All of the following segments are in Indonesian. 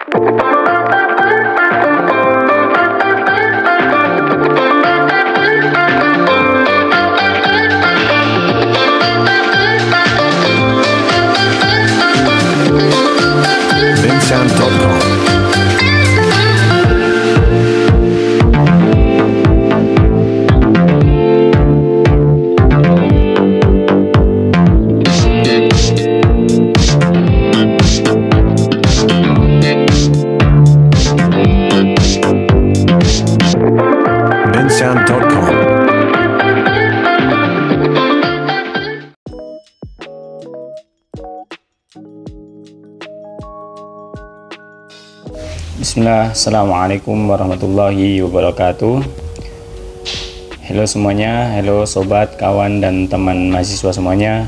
Bensound.com. Bensound.com. Bismillah, Assalamualaikum warahmatullahi wabarakatuh. Halo semuanya, halo sobat, kawan, dan teman mahasiswa semuanya.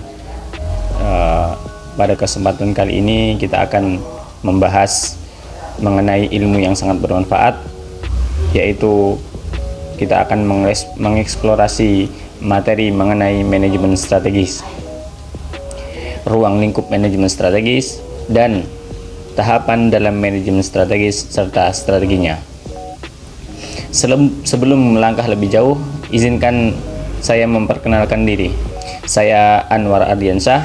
Pada kesempatan kali ini kita akan membahas mengenai ilmu yang sangat bermanfaat, yaitu kita akan mengeksplorasi materi mengenai manajemen strategis, ruang lingkup manajemen strategis, dan tahapan dalam manajemen strategis serta strateginya. Sebelum melangkah lebih jauh, izinkan saya memperkenalkan diri. Saya Anwar Ardiansyah,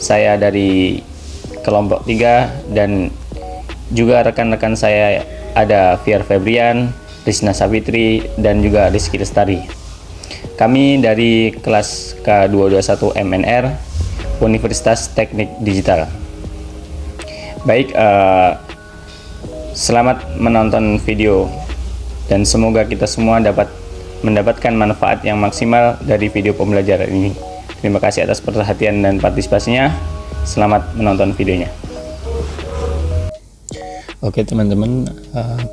saya dari kelompok 3, dan juga rekan-rekan saya ada Fiar Febrian, Risna Savitri, dan juga Rizky Lestari. Kami dari kelas K221 MNR Universitas Teknik Digital. Baik, selamat menonton video dan semoga kita semua dapat mendapatkan manfaat yang maksimal dari video pembelajaran ini. Terima kasih atas perhatian dan partisipasinya. Selamat menonton videonya. Oke teman-teman,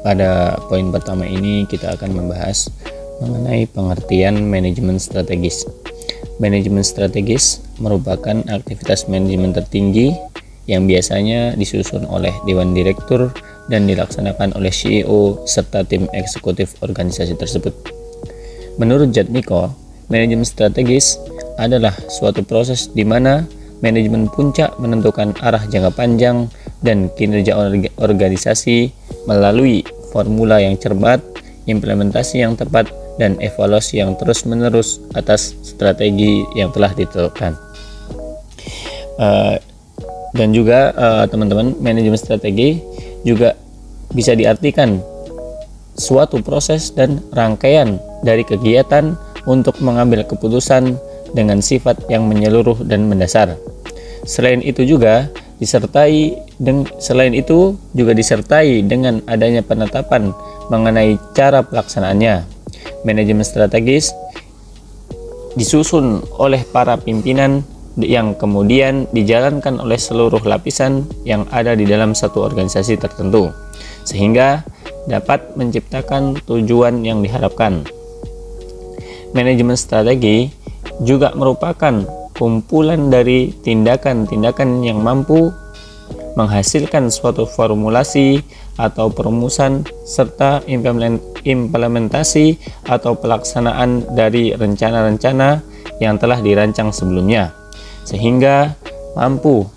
pada poin pertama ini kita akan membahas mengenai pengertian manajemen strategis. Manajemen strategis merupakan aktivitas manajemen tertinggi yang biasanya disusun oleh Dewan Direktur dan dilaksanakan oleh CEO serta tim eksekutif organisasi tersebut. Menurut Jatmiko, manajemen strategis adalah suatu proses di mana manajemen puncak menentukan arah jangka panjang dan kinerja organisasi melalui formula yang cermat, implementasi yang tepat, dan evaluasi yang terus-menerus atas strategi yang telah ditetapkan. Dan juga teman-teman, manajemen strategi juga bisa diartikan suatu proses dan rangkaian dari kegiatan untuk mengambil keputusan dengan sifat yang menyeluruh dan mendasar. Selain itu juga disertai dengan adanya penetapan mengenai cara pelaksanaannya. Manajemen strategis disusun oleh para pimpinan yang kemudian dijalankan oleh seluruh lapisan yang ada di dalam satu organisasi tertentu, sehingga dapat menciptakan tujuan yang diharapkan. Manajemen strategi juga merupakan kumpulan dari tindakan-tindakan yang mampu menghasilkan suatu formulasi atau perumusan serta implementasi atau pelaksanaan dari rencana-rencana yang telah dirancang sebelumnya, sehingga mampu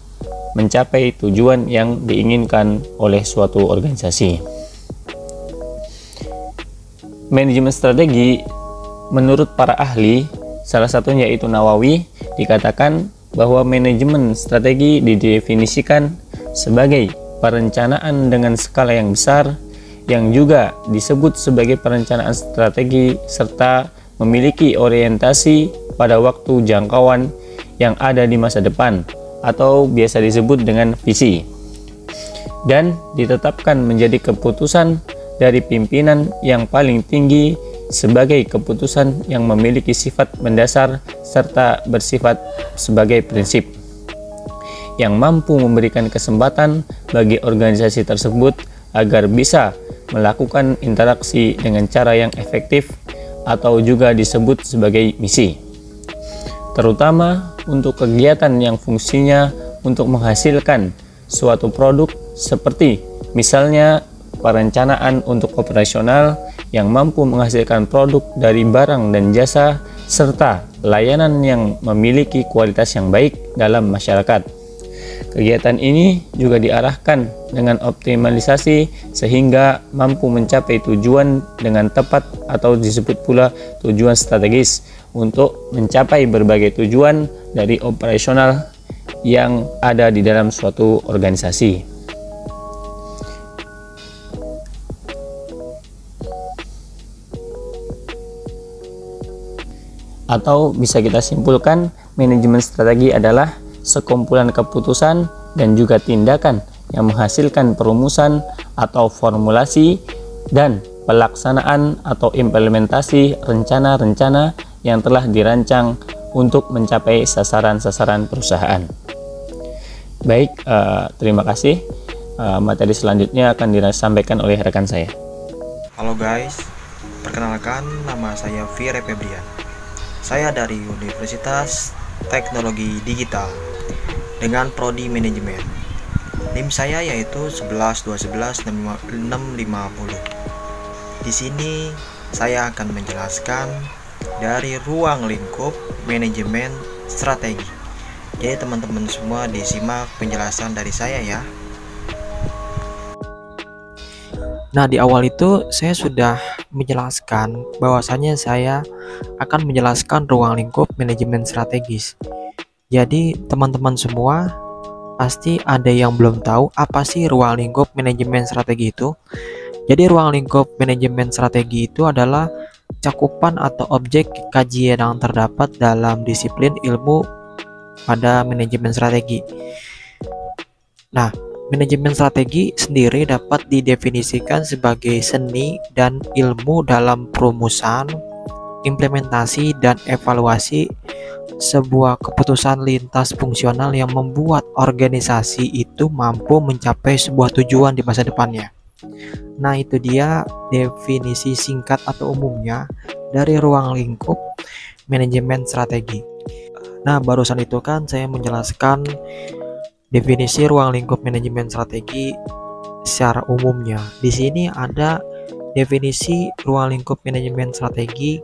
mencapai tujuan yang diinginkan oleh suatu organisasi. Manajemen strategi menurut para ahli, salah satunya yaitu Nawawi, dikatakan bahwa manajemen strategi didefinisikan sebagai perencanaan dengan skala yang besar yang juga disebut sebagai perencanaan strategi serta memiliki orientasi pada waktu jangkauan yang ada di masa depan atau biasa disebut dengan visi, dan ditetapkan menjadi keputusan dari pimpinan yang paling tinggi sebagai keputusan yang memiliki sifat mendasar serta bersifat sebagai prinsip yang mampu memberikan kesempatan bagi organisasi tersebut agar bisa melakukan interaksi dengan cara yang efektif atau juga disebut sebagai misi, terutama untuk kegiatan yang fungsinya untuk menghasilkan suatu produk seperti misalnya perencanaan untuk operasional yang mampu menghasilkan produk dari barang dan jasa serta layanan yang memiliki kualitas yang baik dalam masyarakat. Kegiatan ini juga diarahkan dengan optimalisasi sehingga mampu mencapai tujuan dengan tepat atau disebut pula tujuan strategis untuk mencapai berbagai tujuan dari operasional yang ada di dalam suatu organisasi. Atau bisa kita simpulkan, manajemen strategi adalah sekumpulan keputusan dan juga tindakan yang menghasilkan perumusan atau formulasi dan pelaksanaan atau implementasi rencana-rencana yang telah dirancang untuk mencapai sasaran-sasaran perusahaan. Baik, terima kasih. Materi selanjutnya akan disampaikan oleh rekan saya. Halo guys, perkenalkan nama saya Fire Febrian. Saya dari Universitas Teknologi Digital dengan prodi manajemen. NIM saya yaitu 11211650. Di sini saya akan menjelaskan dari ruang lingkup manajemen strategi. Jadi teman-teman semua disimak penjelasan dari saya ya. Nah, di awal itu saya sudah menjelaskan bahwasanya saya akan menjelaskan ruang lingkup manajemen strategis. Jadi teman-teman semua pasti ada yang belum tahu apa sih ruang lingkup manajemen strategi itu. Jadi ruang lingkup manajemen strategi itu adalah cakupan atau objek kajian yang terdapat dalam disiplin ilmu pada manajemen strategi. Nah, manajemen strategi sendiri dapat didefinisikan sebagai seni dan ilmu dalam perumusan, implementasi, dan evaluasi sebuah keputusan lintas fungsional yang membuat organisasi itu mampu mencapai sebuah tujuan di masa depannya. Nah, itu dia definisi singkat atau umumnya dari ruang lingkup manajemen strategi. Nah, barusan itu kan saya menjelaskan definisi ruang lingkup manajemen strategi secara umumnya. Di sini ada definisi ruang lingkup manajemen strategi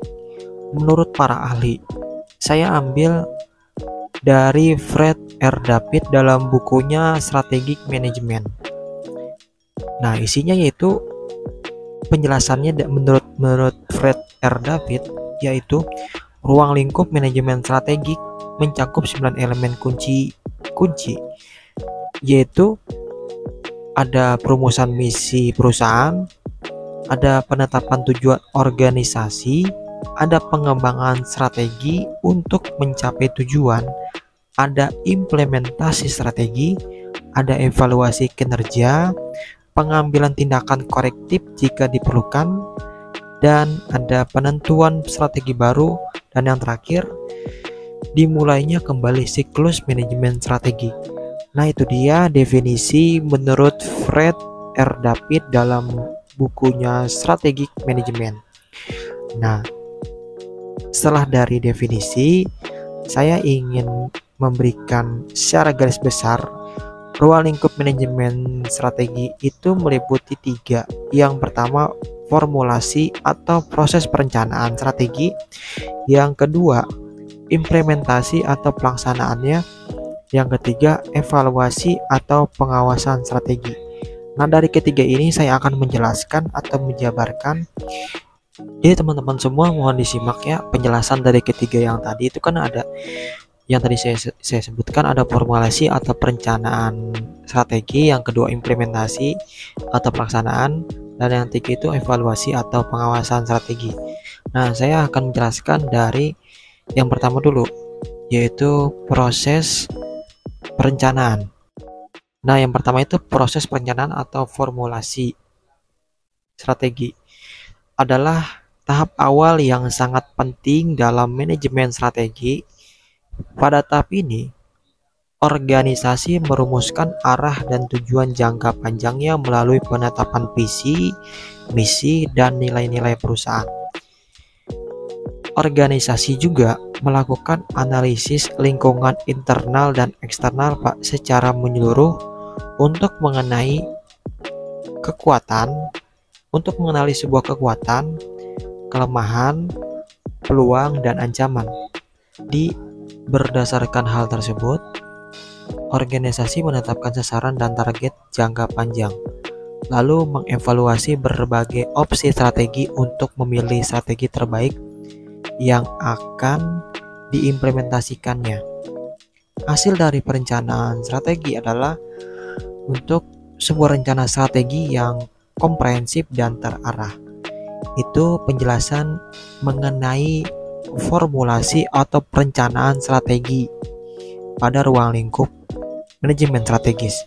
menurut para ahli. Saya ambil dari Fred R. David dalam bukunya Strategic Management. Nah, isinya yaitu penjelasannya menurut Fred R. David yaitu ruang lingkup manajemen strategik mencakup 9 elemen kunci yaitu ada perumusan misi perusahaan, ada penetapan tujuan organisasi, ada pengembangan strategi untuk mencapai tujuan, ada implementasi strategi, ada evaluasi kinerja, pengambilan tindakan korektif jika diperlukan, dan ada penentuan strategi baru, dan yang terakhir dimulainya kembali siklus manajemen strategi. Nah, itu dia definisi menurut Fred R. David dalam bukunya Strategic Management. Nah, setelah dari definisi, saya ingin memberikan secara garis besar ruang lingkup manajemen strategi itu meliputi 3. Yang pertama, formulasi atau proses perencanaan strategi. Yang kedua, implementasi atau pelaksanaannya. Yang ketiga, evaluasi atau pengawasan strategi. Nah, dari ketiga ini saya akan menjelaskan atau menjabarkan. Jadi teman-teman semua mohon disimak ya penjelasan dari ketiga yang tadi itu kan ada yang tadi saya sebutkan, ada formulasi atau perencanaan strategi, yang kedua implementasi atau pelaksanaan, dan yang ketiga itu evaluasi atau pengawasan strategi. Nah, saya akan menjelaskan dari yang pertama dulu, yaitu proses perencanaan. Nah, yang pertama itu proses perencanaan atau formulasi strategi adalah tahap awal yang sangat penting dalam manajemen strategi. Pada tahap ini, organisasi merumuskan arah dan tujuan jangka panjangnya melalui penetapan visi, misi, dan nilai-nilai perusahaan. Organisasi juga melakukan analisis lingkungan internal dan eksternal secara menyeluruh untuk mengenali sebuah kekuatan, kelemahan, peluang, dan ancaman. Berdasarkan hal tersebut, Organisasi menetapkan sasaran dan target jangka panjang, lalu mengevaluasi berbagai opsi strategi untuk memilih strategi terbaik yang akan diimplementasikannya. Hasil dari perencanaan strategi adalah untuk sebuah rencana strategi yang komprehensif dan terarah. Itu penjelasan mengenai formulasi atau perencanaan strategi pada ruang lingkup manajemen strategis.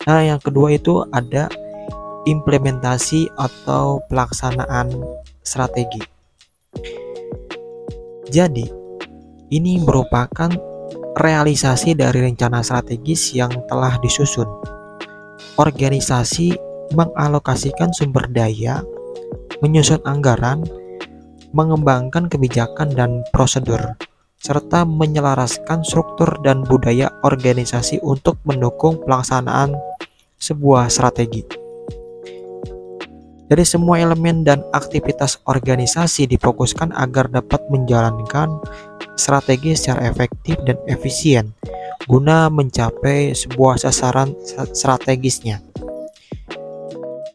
Nah, yang kedua itu ada implementasi atau pelaksanaan strategi. Jadi, ini merupakan realisasi dari rencana strategis yang telah disusun. Organisasi mengalokasikan sumber daya, menyusun anggaran, mengembangkan kebijakan dan prosedur, serta menyelaraskan struktur dan budaya organisasi untuk mendukung pelaksanaan sebuah strategi. Dari semua elemen dan aktivitas organisasi difokuskan agar dapat menjalankan strategi secara efektif dan efisien guna mencapai sebuah sasaran strategisnya.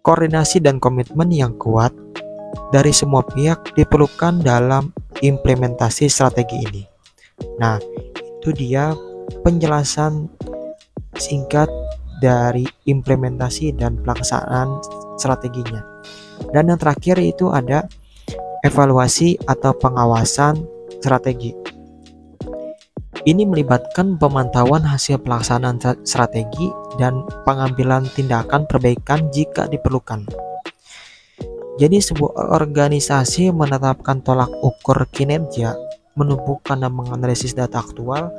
Koordinasi dan komitmen yang kuat dari semua pihak diperlukan dalam implementasi strategi ini. Nah, itu dia penjelasan singkat dari implementasi dan pelaksanaan strateginya. Dan yang terakhir itu ada evaluasi atau pengawasan strategi. Ini melibatkan pemantauan hasil pelaksanaan strategi dan pengambilan tindakan perbaikan jika diperlukan. Jadi sebuah organisasi menetapkan tolak ukur kinerja, menumbuhkan dan menganalisis data aktual,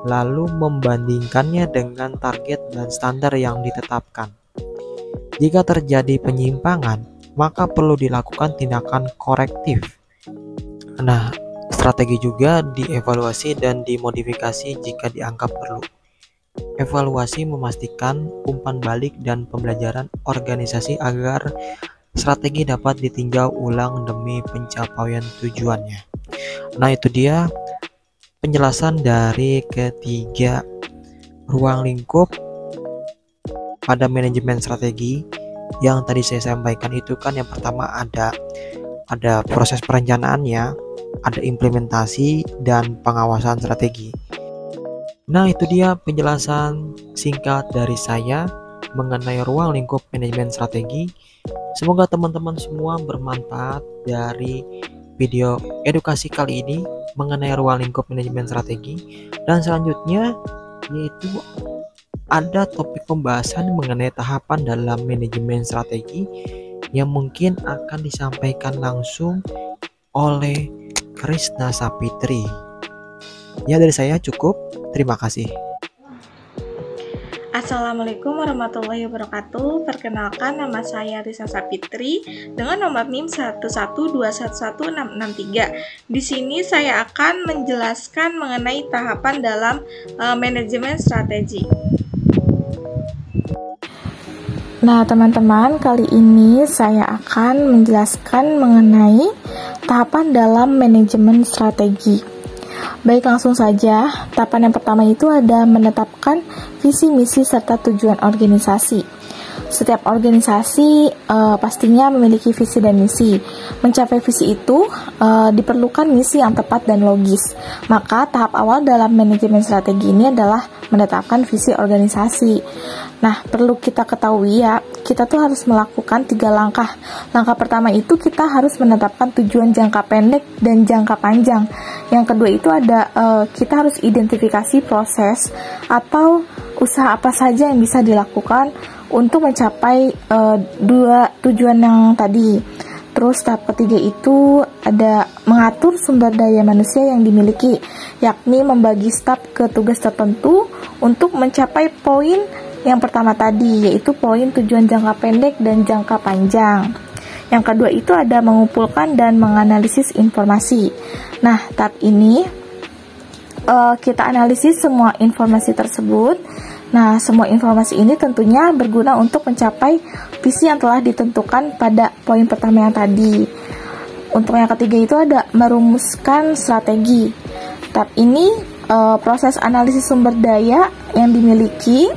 lalu membandingkannya dengan target dan standar yang ditetapkan. Jika terjadi penyimpangan, maka perlu dilakukan tindakan korektif. Nah, strategi juga dievaluasi dan dimodifikasi jika dianggap perlu. Evaluasi memastikan umpan balik dan pembelajaran organisasi agar strategi dapat ditinjau ulang demi pencapaian tujuannya. Nah, itu dia penjelasan dari ketiga ruang lingkup pada manajemen strategi. Yang tadi saya sampaikan itu kan yang pertama ada proses perencanaannya, ada implementasi dan pengawasan strategi. Nah, itu dia penjelasan singkat dari saya mengenai ruang lingkup manajemen strategi. Semoga teman-teman semua bermanfaat dari video edukasi kali ini mengenai ruang lingkup manajemen strategi. Dan selanjutnya yaitu ada topik pembahasan mengenai tahapan dalam manajemen strategi yang mungkin akan disampaikan langsung oleh Krisna Sapitri. Ya, dari saya cukup. Terima kasih. Assalamualaikum warahmatullahi wabarakatuh. Perkenalkan, nama saya Risa Sapitri dengan nomor NIM 112111663. Di sini saya akan menjelaskan mengenai tahapan dalam manajemen strategi. Nah, teman-teman, kali ini saya akan menjelaskan mengenai tahapan dalam manajemen strategi. Baik, langsung saja. Tahapan yang pertama itu ada menetapkan visi, misi, serta tujuan organisasi. Setiap organisasi pastinya memiliki visi dan misi. Mencapai visi itu diperlukan misi yang tepat dan logis. Maka tahap awal dalam manajemen strategi ini adalah menetapkan visi organisasi. Nah, perlu kita ketahui ya, kita tuh harus melakukan 3 langkah. Langkah pertama itu kita harus menetapkan tujuan jangka pendek dan jangka panjang. Yang kedua itu ada kita harus identifikasi proses atau usaha apa saja yang bisa dilakukan untuk mencapai 2 tujuan yang tadi. Terus tahap ketiga itu ada mengatur sumber daya manusia yang dimiliki, yakni membagi staf ke tugas tertentu untuk mencapai poin yang pertama tadi, yaitu poin tujuan jangka pendek dan jangka panjang. Yang kedua itu ada mengumpulkan dan menganalisis informasi. Nah, tahap ini kita analisis semua informasi tersebut. Nah, semua informasi ini tentunya berguna untuk mencapai visi yang telah ditentukan pada poin pertama yang tadi. Untuk yang ketiga itu ada merumuskan strategi. Tahap ini proses analisis sumber daya yang dimiliki,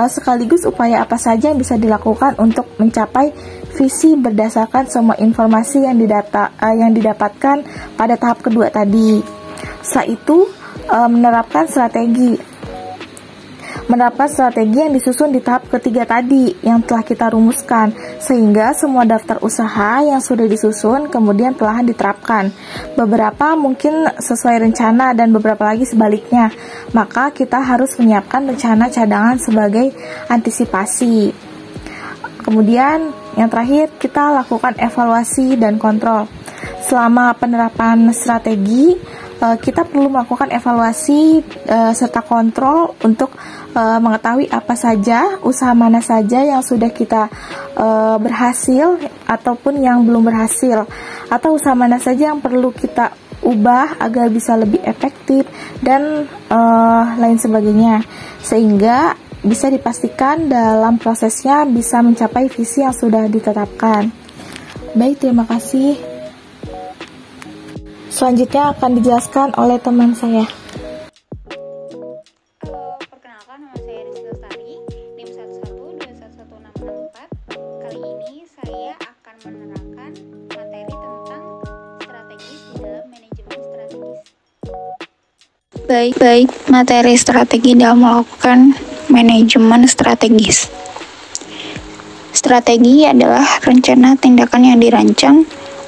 sekaligus upaya apa saja yang bisa dilakukan untuk mencapai visi berdasarkan semua informasi yang didapatkan pada tahap kedua tadi. Setelah itu, menerapkan strategi yang disusun di tahap ketiga tadi yang telah kita rumuskan, sehingga semua daftar usaha yang sudah disusun kemudian perlahan diterapkan. Beberapa mungkin sesuai rencana dan beberapa lagi sebaliknya. Maka kita harus menyiapkan rencana cadangan sebagai antisipasi. Kemudian yang terakhir, kita lakukan evaluasi dan kontrol. Selama penerapan strategi, kita perlu melakukan evaluasi serta kontrol untuk mengetahui apa saja, usaha mana saja yang sudah kita berhasil ataupun yang belum berhasil, atau usaha mana saja yang perlu kita ubah agar bisa lebih efektif dan lain sebagainya, sehingga bisa dipastikan dalam prosesnya bisa mencapai visi yang sudah ditetapkan. Baik, terima kasih. Selanjutnya akan dijelaskan oleh teman saya. Perkenalkan, nama saya Rizky Lestari, NIM 1121164. Kali ini saya akan menerangkan materi tentang strategis di dalam manajemen strategis. Baik, materi strategi dalam melakukan manajemen strategis. Strategi adalah rencana tindakan yang dirancang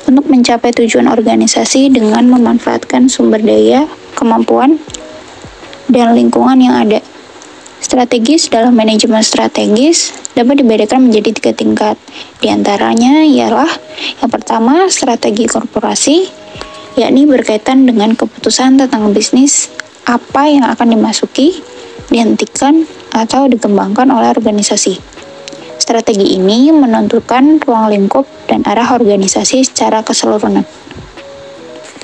untuk mencapai tujuan organisasi dengan memanfaatkan sumber daya, kemampuan, dan lingkungan yang ada. Strategis dalam manajemen strategis dapat dibedakan menjadi 3 tingkat. Di antaranya ialah yang pertama, strategi korporasi, yakni berkaitan dengan keputusan tentang bisnis apa yang akan dimasuki, dihentikan, atau dikembangkan oleh organisasi. Strategi ini menentukan ruang lingkup dan arah organisasi secara keseluruhan.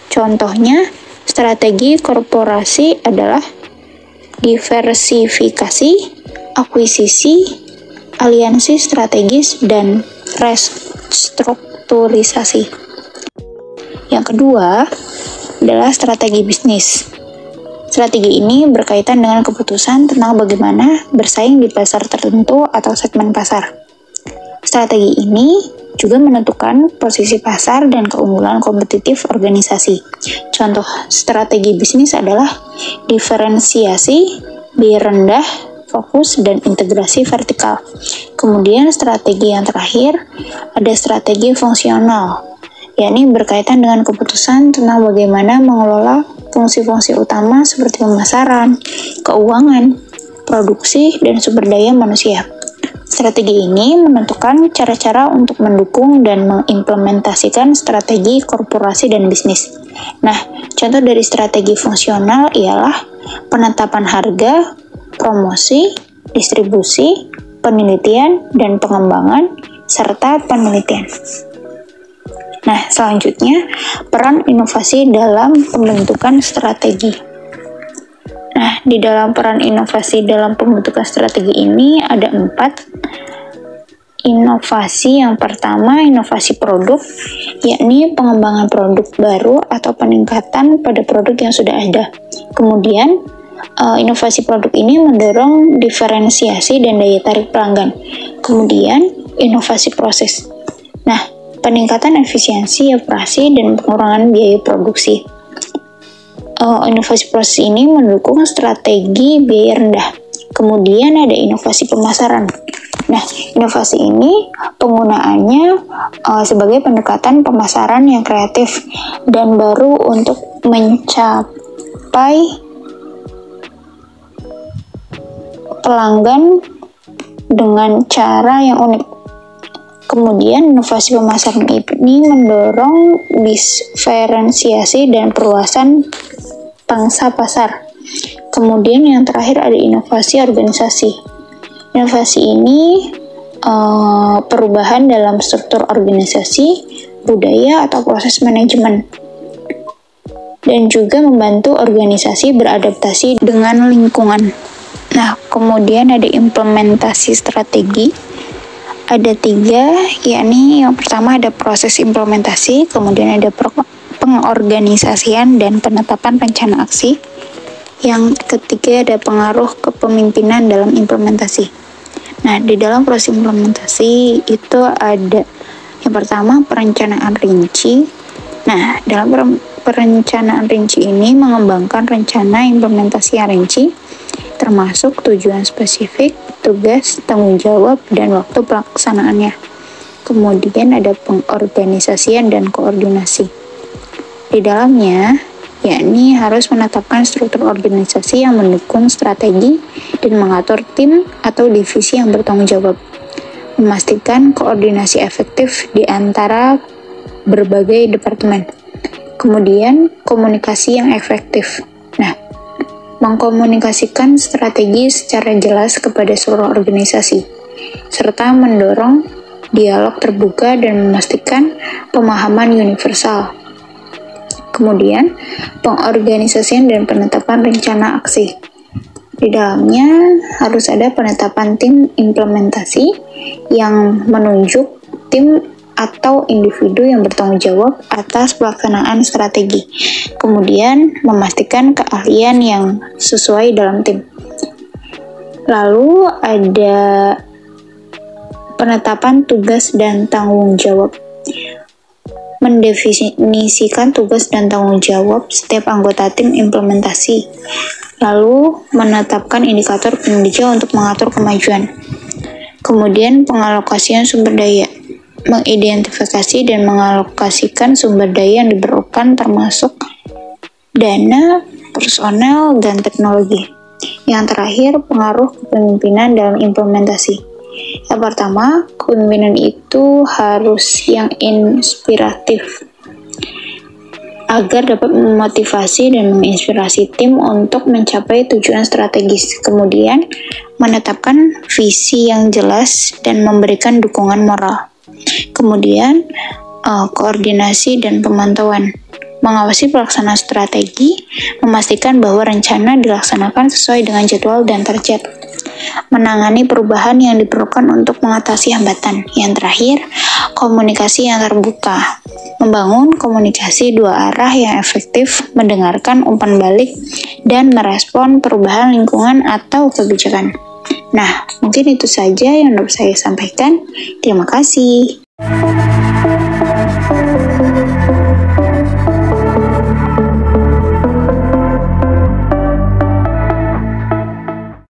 Contohnya, strategi korporasi adalah diversifikasi, akuisisi, aliansi strategis, dan restrukturisasi. Yang kedua adalah strategi bisnis. Strategi ini berkaitan dengan keputusan tentang bagaimana bersaing di pasar tertentu atau segmen pasar. Strategi ini juga menentukan posisi pasar dan keunggulan kompetitif organisasi. Contoh strategi bisnis adalah diferensiasi, biaya rendah, fokus, dan integrasi vertikal. Kemudian strategi yang terakhir ada strategi fungsional, yakni berkaitan dengan keputusan tentang bagaimana mengelola fungsi-fungsi utama seperti pemasaran, keuangan, produksi, dan sumber daya manusia. Strategi ini menentukan cara-cara untuk mendukung dan mengimplementasikan strategi korporasi dan bisnis. Nah, contoh dari strategi fungsional ialah penetapan harga, promosi, distribusi, penelitian, dan pengembangan, serta penelitian. Nah, selanjutnya, peran inovasi dalam pembentukan strategi. Nah, di dalam peran inovasi dalam pembentukan strategi ini ada 4. Inovasi yang pertama, inovasi produk, yakni pengembangan produk baru atau peningkatan pada produk yang sudah ada. Kemudian, inovasi produk ini mendorong diferensiasi dan daya tarik pelanggan. Kemudian, inovasi proses. Nah, peningkatan efisiensi operasi dan pengurangan biaya produksi. Inovasi proses ini mendukung strategi biaya rendah. Kemudian ada inovasi pemasaran. Nah, inovasi ini penggunaannya sebagai pendekatan pemasaran yang kreatif dan baru untuk mencapai pelanggan dengan cara yang unik. Kemudian, inovasi pemasaran ini mendorong diferensiasi dan perluasan pangsa pasar. Kemudian, yang terakhir ada inovasi organisasi. Inovasi ini perubahan dalam struktur organisasi, budaya, atau proses manajemen. Dan juga membantu organisasi beradaptasi dengan lingkungan. Nah, kemudian ada implementasi strategi. Ada 3, yakni yang pertama ada proses implementasi, kemudian ada pengorganisasian dan penetapan rencana aksi, Yang ketiga ada pengaruh kepemimpinan dalam implementasi. Nah, di dalam proses implementasi itu ada yang pertama perencanaan rinci. Nah, dalam perencanaan rinci ini mengembangkan rencana implementasi yang rinci, termasuk tujuan spesifik, tugas, tanggung jawab, dan waktu pelaksanaannya. Kemudian ada pengorganisasian dan koordinasi. Di dalamnya, yakni harus menetapkan struktur organisasi yang mendukung strategi dan mengatur tim atau divisi yang bertanggung jawab, memastikan koordinasi efektif di antara berbagai departemen. Kemudian, komunikasi yang efektif. Nah, mengkomunikasikan strategi secara jelas kepada seluruh organisasi, serta mendorong dialog terbuka dan memastikan pemahaman universal. Kemudian, pengorganisasian dan penetapan rencana aksi. Di dalamnya harus ada penetapan tim implementasi yang menunjuk tim atau individu yang bertanggung jawab atas pelaksanaan strategi. Kemudian, memastikan keahlian yang sesuai dalam tim. Lalu ada penetapan tugas dan tanggung jawab. Mendefinisikan tugas dan tanggung jawab setiap anggota tim implementasi, lalu menetapkan indikator kinerja untuk mengatur kemajuan. Kemudian pengalokasian sumber daya, mengidentifikasi dan mengalokasikan sumber daya yang diperlukan termasuk dana, personel, dan teknologi. Yang terakhir, pengaruh kepemimpinan dalam implementasi. Yang pertama, kepemimpinan itu harus yang inspiratif agar dapat memotivasi dan menginspirasi tim untuk mencapai tujuan strategis. Kemudian, menetapkan visi yang jelas dan memberikan dukungan moral. Kemudian, koordinasi dan pemantauan, mengawasi pelaksanaan strategi, memastikan bahwa rencana dilaksanakan sesuai dengan jadwal dan target. Menangani perubahan yang diperlukan untuk mengatasi hambatan. Yang terakhir, komunikasi yang terbuka. Membangun komunikasi dua arah yang efektif, mendengarkan umpan balik, dan merespon perubahan lingkungan atau kebijakan. Nah, mungkin itu saja yang dapat saya sampaikan. Terima kasih.